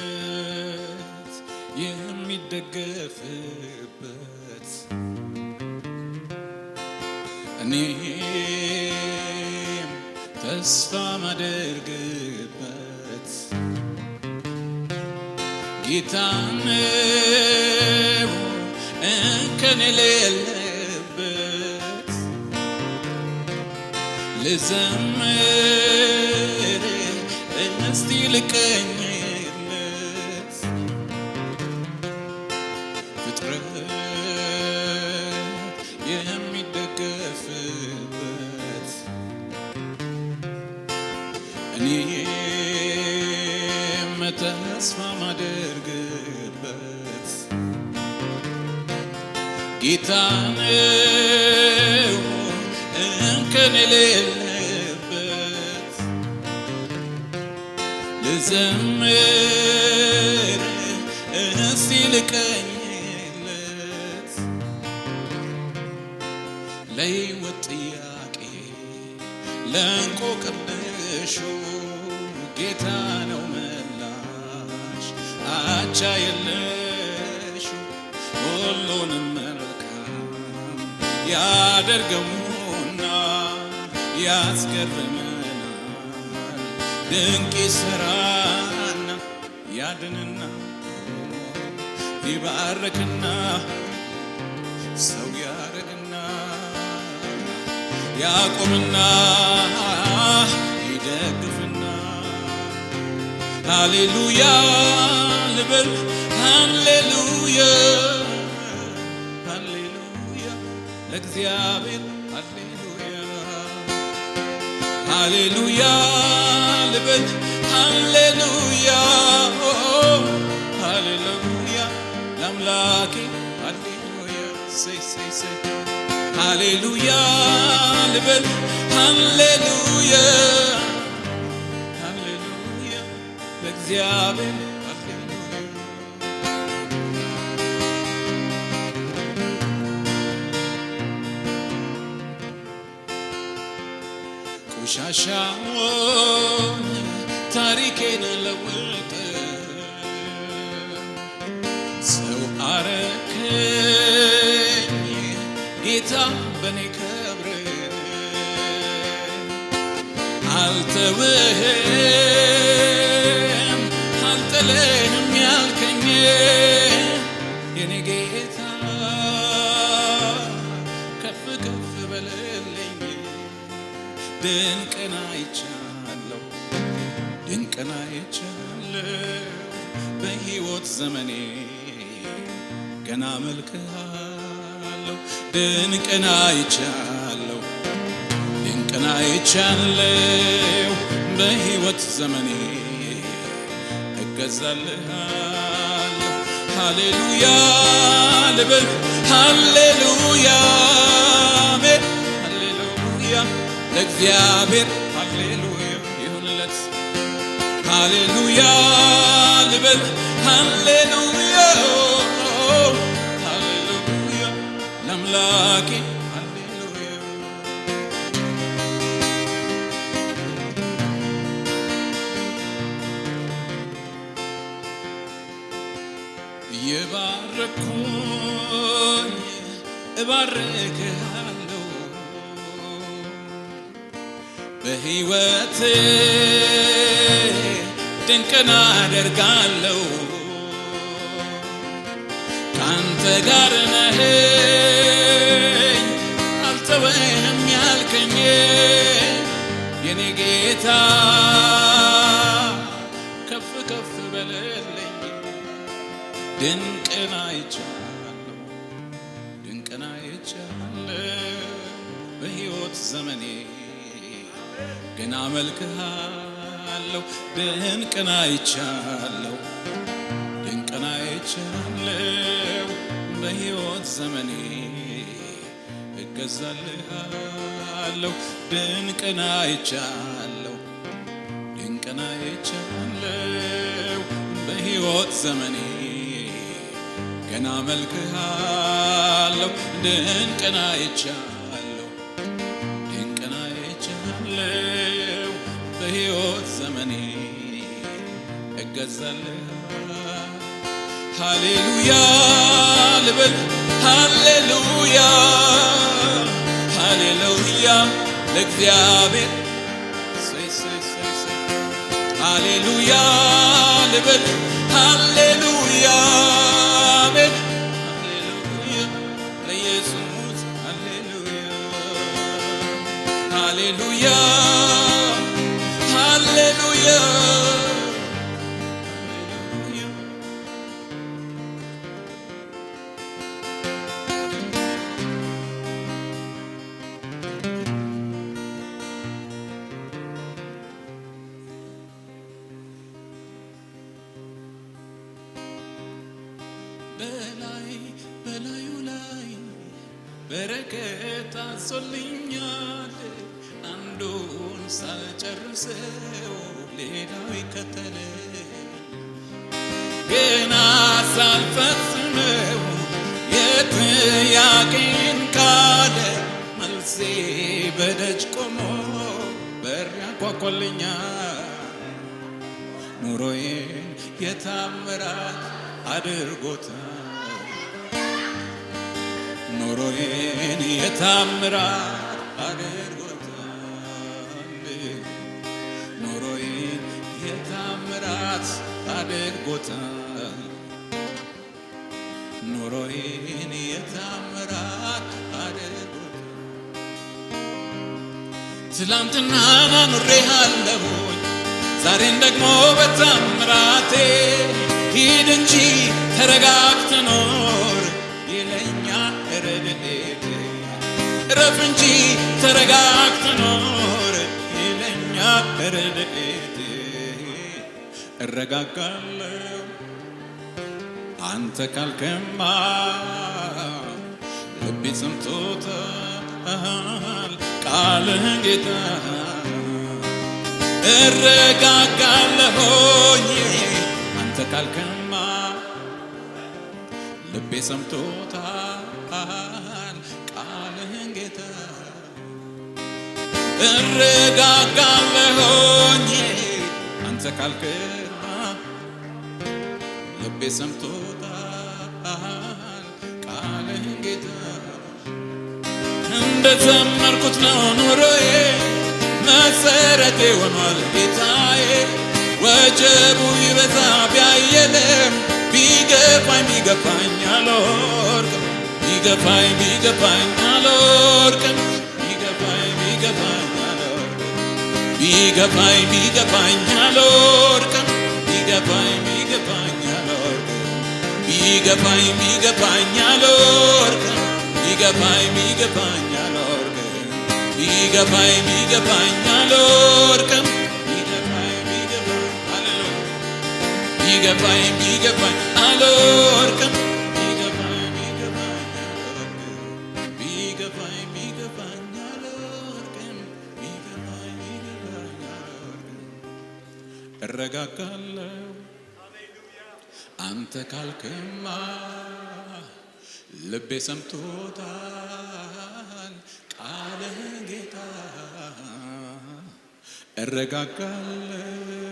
ፍጥረት የሚደገፍበት እኔም ተስፋ ማደርግበት ጌታ ነው እንከን የሌለበት ልዘምር እስቲ ልቀኝለት ፍጥረት የሚደገፍበት እኔም ተስፋ ማደርግበት ጌታ ነው እንከን የሌለበት ልዘምር እስቲ ልቀኝለት ለሕይወት ጥያቄ ለእንቆቅልሹ ጌታ ነው መላሽ አቻ የለሹ ሁሉንም መልካም ያደርገውና ያስገርመናል ድንቅ ይሰራና ያድንና ይባርክና ሰው ያረግና ያቆምና ይደግፍና ሃሌሉያ ልበል ሃሌሉያ ሃሌሉያ ለእግዚአብሔር ሃሌሉያ ሃሌሉያ ልበል ሃሌሉያ ሃሌሉያ ለአምላኬ ሃሌሉያ ሰይ ሃሌሉያ ልበል ሃሌሉያ ሃሌሉያ ለእግዚአብሔር ሃሌሉያ ቆሻሻውን ታሪኬን ለውጥ ሰው አረከኝ ጌታ በኔ ክብር አልተውህም አልጥልህም ያልከኝ የኔ ጌታ ከፍ ከፍ በልልኝ ድንቅን አይቻለሁ ድንቅን አይቻለሁ በሕይወት ዘመኔ ገና አመልክሃለሁ ድንቅን አይቻለሁ ድንቅን አይቻለሁ በሕይወት ዘመኔ እገዛልሃለሁ ሃሌሉያ ልበል ሃሌሉያ አሜን ሃሌሉያ ለእግዚአብሔር ሃሌሉያ ይሁንለት ሃሌሉያ ልበል ሃሌሉያ ሃሌሉያ ለአምላኬ ሃሌሉያ እየባረኩኝ እባርክሃለሁ በሕይወቴ ድንቅን አደርጋለሁ ካንተ ጋር ነኝ አልተወህም ያልከኝ የኔ ጌታ ከፍ ከፍ በልልኝ ድንቅን አይቻለሁ ድንቅን አይቻለሁ በሕይወት ዘመኔ ገና አመልክሃለሁ ድንቅን አይቻለሁ ድንቅን አይቻለው በሕይወት ዘመኔ እገዛልሃለሁ ድንቅን አይቻለው ድንቅን አይቻለው በሕይወት ዘመኔ ገና መልክሃለሁ ድንቅን አይቻለው ድንቅን አይቻለው በሕይወት ዘመኔ እገዛልሃለሁ ሃሌሉያ ልበል ሃሌሉያ ሃሌሉያ ለእግዚአብሔር ሃሌሉያ ልበል ሃሌሉያ አሜን ሃሌሉያ ለኢየሱስ ሃሌሉያ ሃሌሉያ ሃሌሉያ በላዩ ላይ በረከት አዞልኛል አንዱን ሳልጨርሰው ሌላው ይከተለኝ ገና ሳልፈጽመው የጥያቄን ቃል መልሴ በደጅ ቆሞ በር ያንኳኳልኛል ኑሮዬን የታምራት አድርጎታል ኑሮዬን የታምራት አድርጎታል ኑሮዬን የታምራት አድርጎታል ኑሮዬን የታምራት አድርጎታል ትላንትና ኑሬሃለሁኝ ዛሬን ደግሞ በታምራቴ ሂድ እንጂ ተረጋግተህ ኖር ይለኛል ረድኤቴ እረፍ እንጂ ተረጋግተህ ኖር ይለኛል ረድኤቴ እረጋጋለሁ አንተ ካልከማ ልቤ ሰምቶታል ቃልህን ጌታ እረጋጋለሁኝ አንተ ካልከማ ልቤ ሰምቶታል ቃልህን ጌታ እረጋጋለሁኝ አንተ ካልከማ ልቤ ሰምቶታል ቃልህን ጌታ እንደዘመርኩት ነው ኑሮዬ መሰረቴ ሆኗል ጌታዬ ወጀቡ ይበዛ ቢያየለም ቢገፋኝ አልወድቅም ቢገፋኝ አልወድቅም ቢገፋኝ አልወድቅም ቢገፋኝ አልወድቅም ቢገፋኝ አልወድቅም ቢገፋኝ አልወድቅም ቢገፋኝ አልወድቅም ቢገፋኝ አልወድቅም ቢገፋኝ አልወድቅም እረጋጋለሁ አንተ ካልክማ ልቤ ሰምቶታል ቃልህን ጌታ እረጋጋለሁ